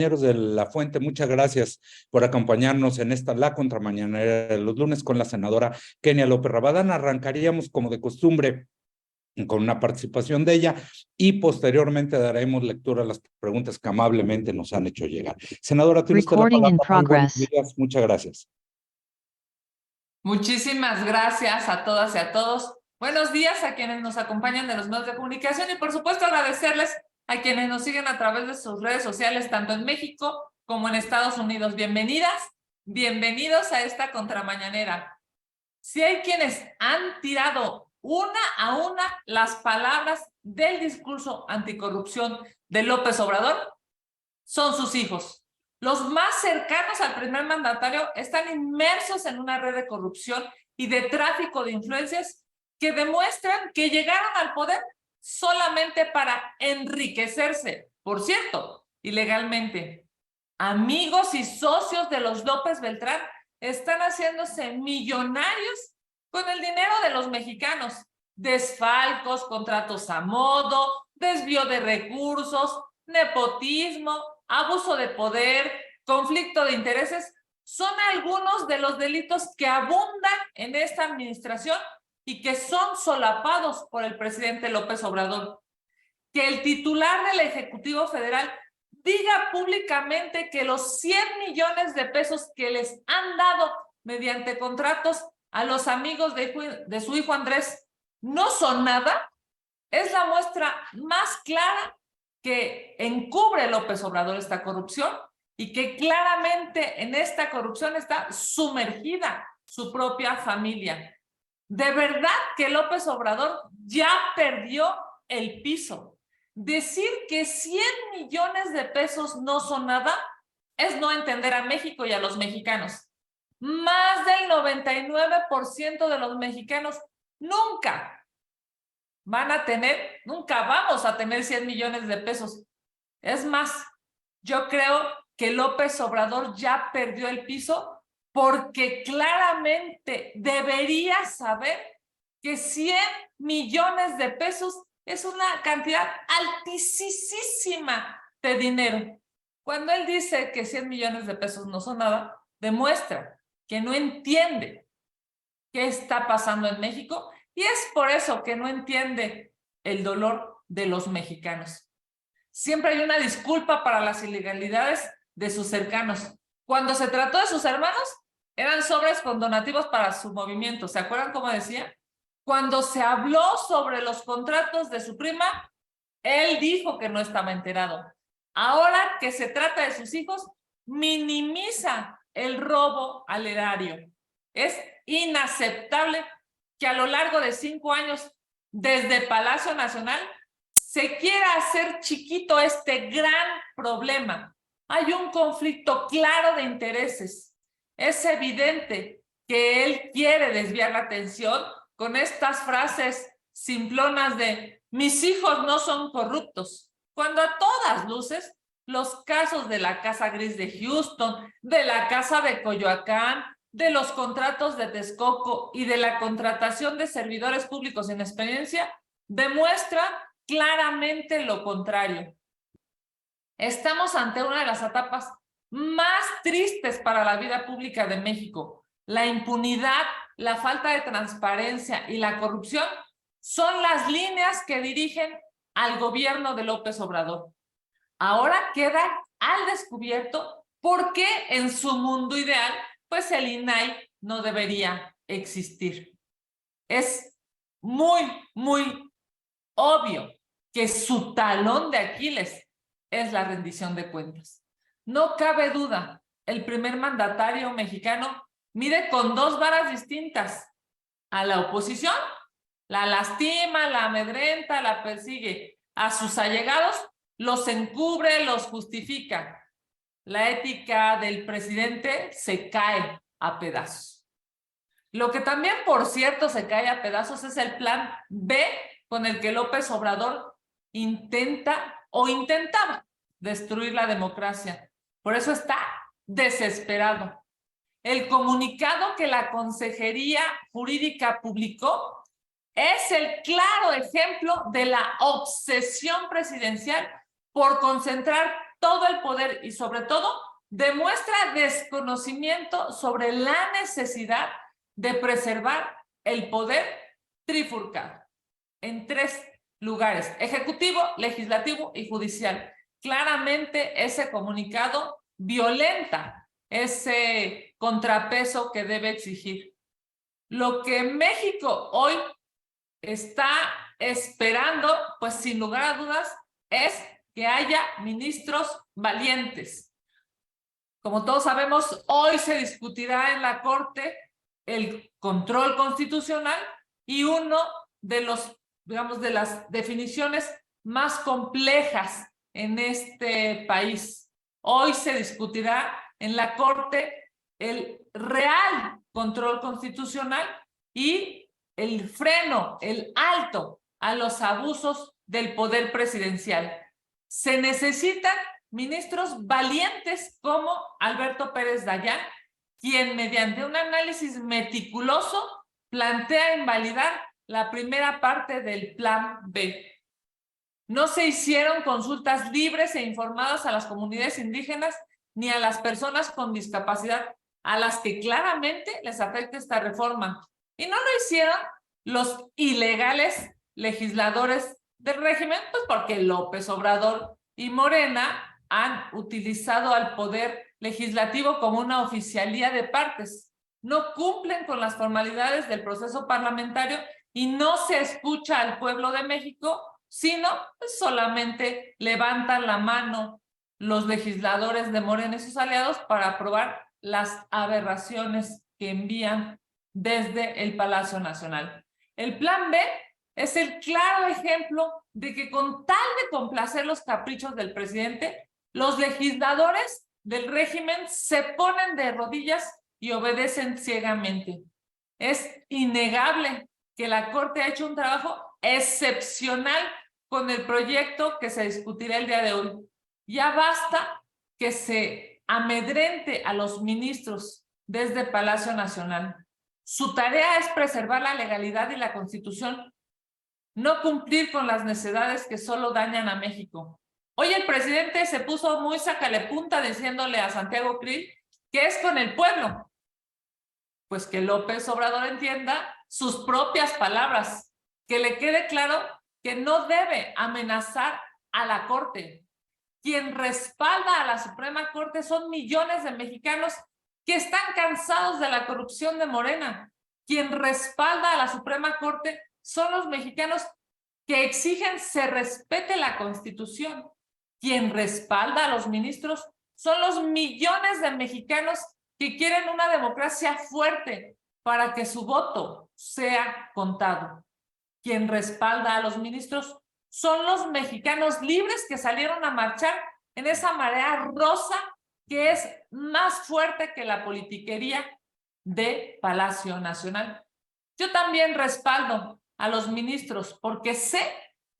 Compañeros de La Fuente, muchas gracias por acompañarnos en la contramañanera de los lunes con la senadora Kenia López Rabadán. Arrancaríamos como de costumbre con una participación de ella y posteriormente daremos lectura a las preguntas que amablemente nos han hecho llegar. Senadora, tiene usted la palabra. Muy buenos días, muchas gracias. Muchísimas gracias a todas y a todos. Buenos días a quienes nos acompañan de los medios de comunicación y por supuesto agradecerles a quienes nos siguen a través de sus redes sociales, tanto en México como en Estados Unidos. Bienvenidas, bienvenidos a esta contramañanera. Si hay quienes han tirado una a una las palabras del discurso anticorrupción de López Obrador, son sus hijos. Los más cercanos al primer mandatario están inmersos en una red de corrupción y de tráfico de influencias que demuestran que llegaron al poder solamente para enriquecerse, por cierto, ilegalmente. Amigos y socios de los López Beltrán están haciéndose millonarios con el dinero de los mexicanos. Desfalcos, contratos a modo, desvío de recursos, nepotismo, abuso de poder, conflicto de intereses, son algunos de los delitos que abundan en esta administración y que son solapados por el presidente López Obrador. Que el titular del Ejecutivo Federal diga públicamente que los 100 millones de pesos que les han dado mediante contratos a los amigos de su hijo Andrés no son nada, es la muestra más clara que encubre López Obrador esta corrupción y que claramente en esta corrupción está sumergida su propia familia. De verdad que López Obrador ya perdió el piso. Decir que 100 millones de pesos no son nada es no entender a México y a los mexicanos. Más del 99% de los mexicanos nunca vamos a tener 100 millones de pesos. Es más, yo creo que López Obrador ya perdió el piso porque claramente debería saber que 100 millones de pesos es una cantidad altísima de dinero. Cuando él dice que 100 millones de pesos no son nada, demuestra que no entiende qué está pasando en México y es por eso que no entiende el dolor de los mexicanos. Siempre hay una disculpa para las ilegalidades de sus cercanos. Cuando se trató de sus hermanos, eran sobres con donativos para su movimiento. ¿Se acuerdan cómo decía? Cuando se habló sobre los contratos de su prima, él dijo que no estaba enterado. Ahora que se trata de sus hijos, minimiza el robo al erario. Es inaceptable que a lo largo de 5 años, desde Palacio Nacional, se quiera hacer chiquito este gran problema. Hay un conflicto claro de intereses. Es evidente que él quiere desviar la atención con estas frases simplonas de mis hijos no son corruptos, cuando a todas luces los casos de la Casa Gris de Houston, de la Casa de Coyoacán, de los contratos de Texcoco y de la contratación de servidores públicos sin experiencia demuestran claramente lo contrario. Estamos ante una de las etapas más tristes para la vida pública de México. La impunidad, la falta de transparencia y la corrupción son las líneas que dirigen al gobierno de López Obrador. Ahora queda al descubierto por qué en su mundo ideal, pues el INAI no debería existir. Es muy obvio que su talón de Aquiles es la rendición de cuentas. No cabe duda, el primer mandatario mexicano mide con 2 varas distintas. A la oposición la lastima, la amedrenta, la persigue. A sus allegados los encubre, los justifica. La ética del presidente se cae a pedazos. Lo que también, por cierto, se cae a pedazos es el plan B con el que López Obrador intentaba destruir la democracia. Por eso está desesperado. El comunicado que la Consejería Jurídica publicó es el claro ejemplo de la obsesión presidencial por concentrar todo el poder y sobre todo demuestra desconocimiento sobre la necesidad de preservar el poder trifurcado en 3 lugares: ejecutivo, legislativo y judicial. Claramente ese comunicado violenta ese contrapeso que debe exigir. Lo que México hoy está esperando, pues sin lugar a dudas, es que haya ministros valientes. Como todos sabemos, hoy se discutirá en la Corte el control constitucional y uno de los, digamos, de las definiciones más complejas en este país. Hoy se discutirá en la Corte el real control constitucional y el freno, el alto a los abusos del poder presidencial. Se necesitan ministros valientes como Alberto Pérez Dayán, quien mediante un análisis meticuloso plantea invalidar la primera parte del Plan B. No se hicieron consultas libres e informadas a las comunidades indígenas ni a las personas con discapacidad, a las que claramente les afecta esta reforma. Y no lo hicieron los ilegales legisladores del régimen, pues porque López Obrador y Morena han utilizado al poder legislativo como una oficialía de partes. No cumplen con las formalidades del proceso parlamentario y no se escucha al pueblo de México, sino pues solamente levantan la mano los legisladores de Morena y sus aliados para aprobar las aberraciones que envían desde el Palacio Nacional. El Plan B es el claro ejemplo de que con tal de complacer los caprichos del presidente, los legisladores del régimen se ponen de rodillas y obedecen ciegamente. Es innegable que la Corte ha hecho un trabajo excepcional con el proyecto que se discutirá el día de hoy. Ya basta que se amedrente a los ministros desde Palacio Nacional. Su tarea es preservar la legalidad y la Constitución, no cumplir con las necedades que solo dañan a México. Hoy el presidente se puso muy sacalepunta diciéndole a Santiago Krill que es con el pueblo. Pues que López Obrador entienda sus propias palabras, que le quede claro que no debe amenazar a la Corte. Quien respalda a la Suprema Corte son millones de mexicanos que están cansados de la corrupción de Morena. Quien respalda a la Suprema Corte son los mexicanos que exigen se respete la Constitución. Quien respalda a los ministros son los millones de mexicanos que quieren una democracia fuerte para que su voto sea contado. Quien respalda a los ministros son los mexicanos libres que salieron a marchar en esa marea rosa que es más fuerte que la politiquería de Palacio Nacional. Yo también respaldo a los ministros porque sé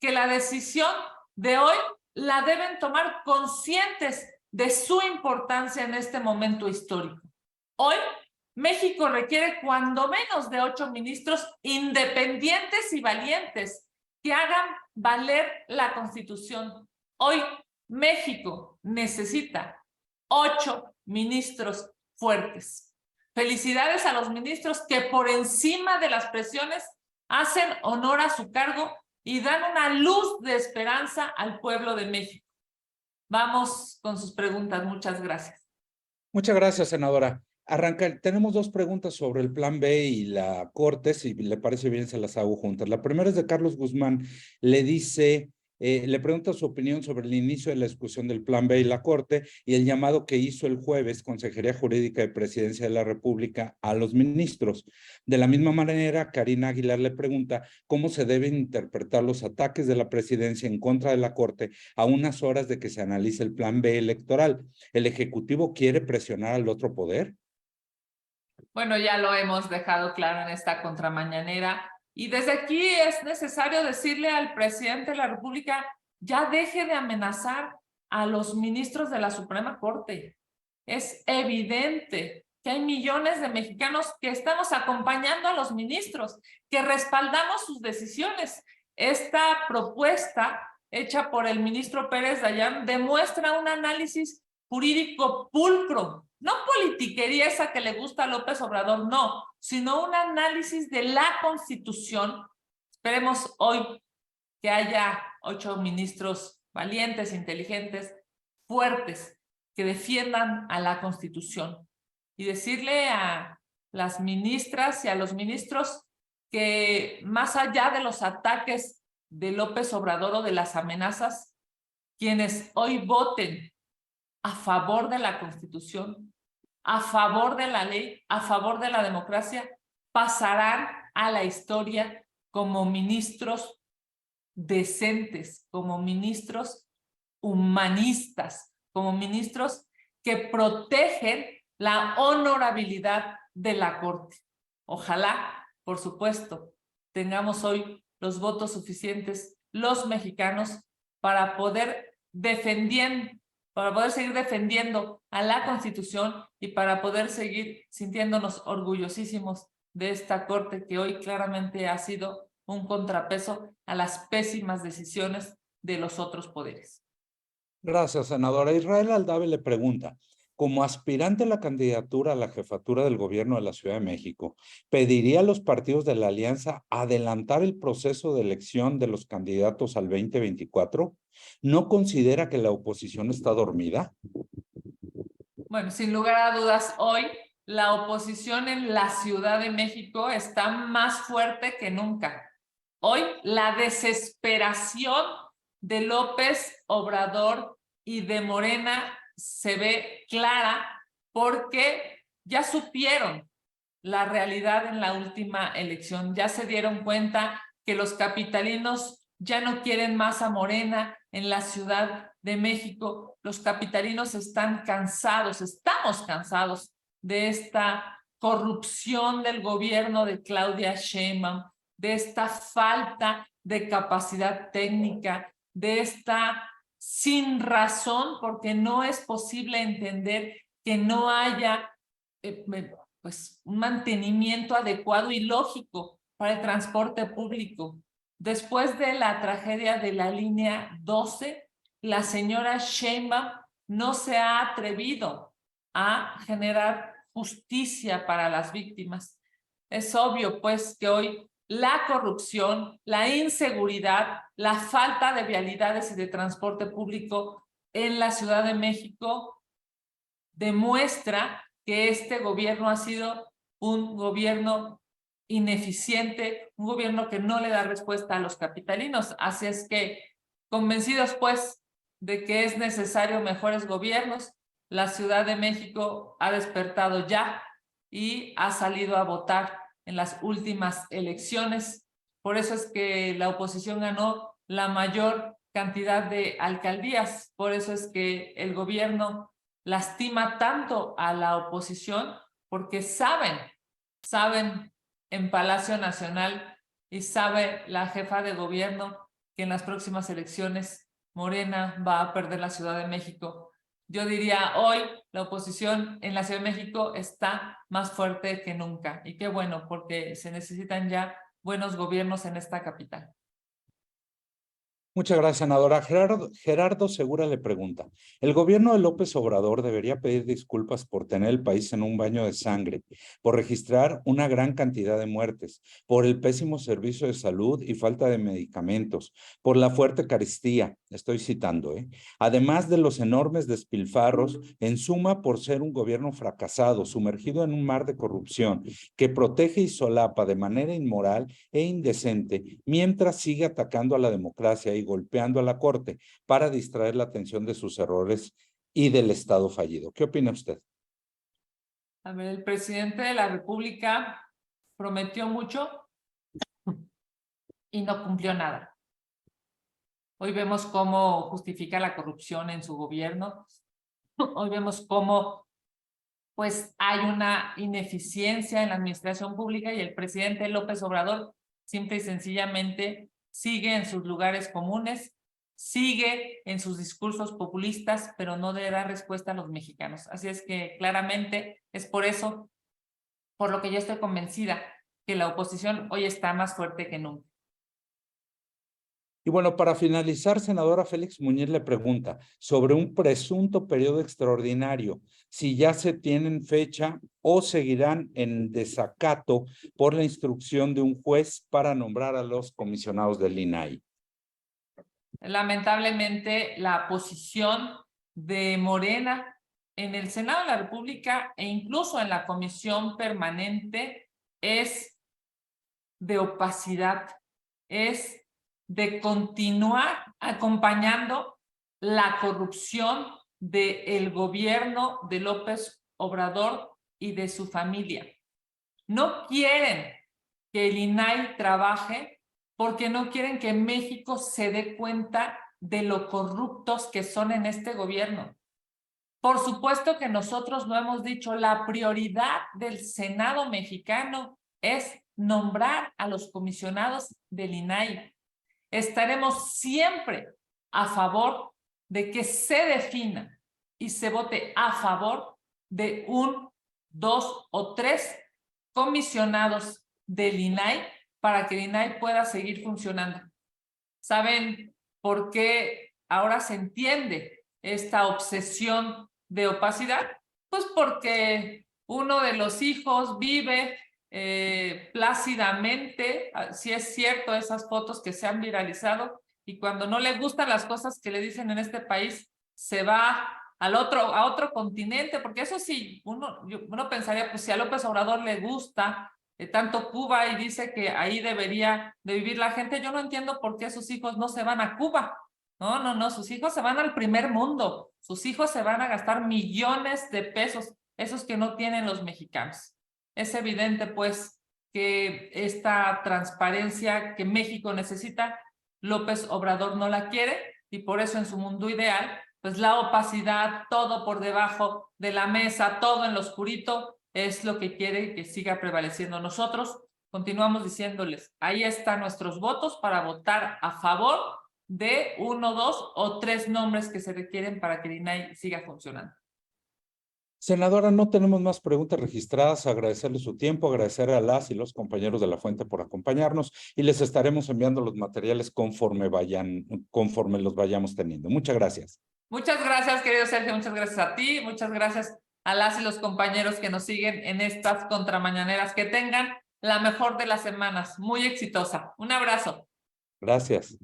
que la decisión de hoy la deben tomar conscientes de su importancia en este momento histórico. Hoy México requiere cuando menos de 8 ministros independientes y valientes que hagan valer la Constitución. Hoy México necesita 8 ministros fuertes. Felicidades a los ministros que por encima de las presiones hacen honor a su cargo y dan una luz de esperanza al pueblo de México. Vamos con sus preguntas. Muchas gracias. Muchas gracias, senadora. Tenemos 2 preguntas sobre el Plan B y la Corte, si le parece bien se las hago juntas. La primera es de Carlos Guzmán, le pregunta su opinión sobre el inicio de la discusión del Plan B y la Corte y el llamado que hizo el jueves Consejería Jurídica de Presidencia de la República a los ministros. De la misma manera, Karina Aguilar le pregunta cómo se deben interpretar los ataques de la presidencia en contra de la Corte a unas horas de que se analice el Plan B electoral. ¿El Ejecutivo quiere presionar al otro poder? Bueno, ya lo hemos dejado claro en esta contramañanera. Y desde aquí es necesario decirle al presidente de la República, ya deje de amenazar a los ministros de la Suprema Corte. Es evidente que hay millones de mexicanos que estamos acompañando a los ministros, que respaldamos sus decisiones. Esta propuesta hecha por el ministro Pérez Dayán demuestra un análisis jurídico pulcro, no politiquería esa que le gusta a López Obrador, no, sino un análisis de la Constitución. Esperemos hoy que haya 8 ministros valientes, inteligentes, fuertes, que defiendan a la Constitución y decirle a las ministras y a los ministros que más allá de los ataques de López Obrador o de las amenazas, quienes hoy voten a favor de la Constitución, a favor de la ley, a favor de la democracia, pasarán a la historia como ministros decentes, como ministros humanistas, como ministros que protegen la honorabilidad de la Corte. Ojalá, por supuesto, tengamos hoy los votos suficientes, los mexicanos, para poder seguir defendiendo a la Constitución y para poder seguir sintiéndonos orgullosísimos de esta Corte que hoy claramente ha sido un contrapeso a las pésimas decisiones de los otros poderes. Gracias, senadora. Israel Aldave le pregunta, como aspirante a la candidatura a la jefatura del gobierno de la Ciudad de México, ¿pediría a los partidos de la alianza adelantar el proceso de elección de los candidatos al 2024? ¿No considera que la oposición está dormida? Bueno, sin lugar a dudas, hoy la oposición en la Ciudad de México está más fuerte que nunca. Hoy la desesperación de López Obrador y de Morena se ve clara porque ya supieron la realidad en la última elección, ya se dieron cuenta que los capitalinos ya no quieren más a Morena en la Ciudad de México. Los capitalinos están cansados, estamos cansados de esta corrupción del gobierno de Claudia Sheinbaum, de esta falta de capacidad técnica, de esta sin razón, porque no es posible entender que no haya pues un mantenimiento adecuado y lógico para el transporte público. Después de la tragedia de la línea 12, la señora Sheinbaum no se ha atrevido a generar justicia para las víctimas. Es obvio, pues, que hoy la corrupción, la inseguridad, la falta de vialidades y de transporte público en la Ciudad de México demuestra que este gobierno ha sido un gobierno ineficiente, un gobierno que no le da respuesta a los capitalinos. Así es que, convencidos pues de que es necesario mejores gobiernos, la Ciudad de México ha despertado ya y ha salido a votar en las últimas elecciones. Por eso es que la oposición ganó la mayor cantidad de alcaldías. Por eso es que el gobierno lastima tanto a la oposición, porque saben en Palacio Nacional y sabe la jefa de gobierno que en las próximas elecciones Morena va a perder la Ciudad de México. Yo diría, hoy la oposición en la Ciudad de México está más fuerte que nunca. Y qué bueno, porque se necesitan ya buenos gobiernos en esta capital. Muchas gracias, senadora. Gerardo Segura le pregunta, ¿el gobierno de López Obrador debería pedir disculpas por tener el país en un baño de sangre, por registrar una gran cantidad de muertes, por el pésimo servicio de salud y falta de medicamentos, por la fuerte carestía? Estoy citando, además de los enormes despilfarros, en suma por ser un gobierno fracasado, sumergido en un mar de corrupción, que protege y solapa de manera inmoral e indecente, mientras sigue atacando a la democracia y golpeando a la Corte para distraer la atención de sus errores y del Estado fallido. ¿Qué opina usted? A ver, el presidente de la República prometió mucho y no cumplió nada. Hoy vemos cómo justifica la corrupción en su gobierno. Hoy vemos cómo pues hay una ineficiencia en la administración pública y el presidente López Obrador simple y sencillamente sigue en sus lugares comunes, sigue en sus discursos populistas, pero no le da respuesta a los mexicanos. Así es que claramente es por eso, por lo que yo estoy convencida que la oposición hoy está más fuerte que nunca. Y bueno, para finalizar, senadora Félix Muñiz le pregunta sobre un presunto periodo extraordinario, si ya se tienen fecha o seguirán en desacato por la instrucción de un juez para nombrar a los comisionados del INAI. Lamentablemente, la posición de Morena en el Senado de la República e incluso en la Comisión Permanente es de opacidad, es de continuar acompañando la corrupción del gobierno de López Obrador y de su familia. No quieren que el INAI trabaje porque no quieren que México se dé cuenta de lo corruptos que son en este gobierno. Por supuesto que nosotros lo hemos dicho, la prioridad del Senado mexicano es nombrar a los comisionados del INAI. Estaremos siempre a favor de que se defina y se vote a favor de 1, 2 o 3 comisionados del INAI para que el INAI pueda seguir funcionando. ¿Saben por qué ahora se entiende esta obsesión de opacidad? Pues porque uno de los hijos vive plácidamente, si es cierto, esas fotos que se han viralizado, y cuando no le gustan las cosas que le dicen en este país, se va a otro continente, porque eso sí, uno pensaría, pues si a López Obrador le gusta tanto Cuba y dice que ahí debería de vivir la gente, yo no entiendo por qué sus hijos no se van a Cuba. No, sus hijos se van al primer mundo, sus hijos se van a gastar millones de pesos, esos que no tienen los mexicanos. Es evidente, pues, que esta transparencia que México necesita, López Obrador no la quiere, y por eso en su mundo ideal, pues la opacidad, todo por debajo de la mesa, todo en lo oscurito, es lo que quiere que siga prevaleciendo. Nosotros continuamos diciéndoles, ahí están nuestros votos para votar a favor de 1, 2 o 3 nombres que se requieren para que el INAI siga funcionando. Senadora, no tenemos más preguntas registradas. Agradecerle su tiempo, agradecer a las y los compañeros de La Fuente por acompañarnos y les estaremos enviando los materiales conforme los vayamos teniendo. Muchas gracias. Muchas gracias, querido Sergio. Muchas gracias a ti. Muchas gracias a las y los compañeros que nos siguen en estas contramañaneras. Que tengan la mejor de las semanas. Muy exitosa. Un abrazo. Gracias.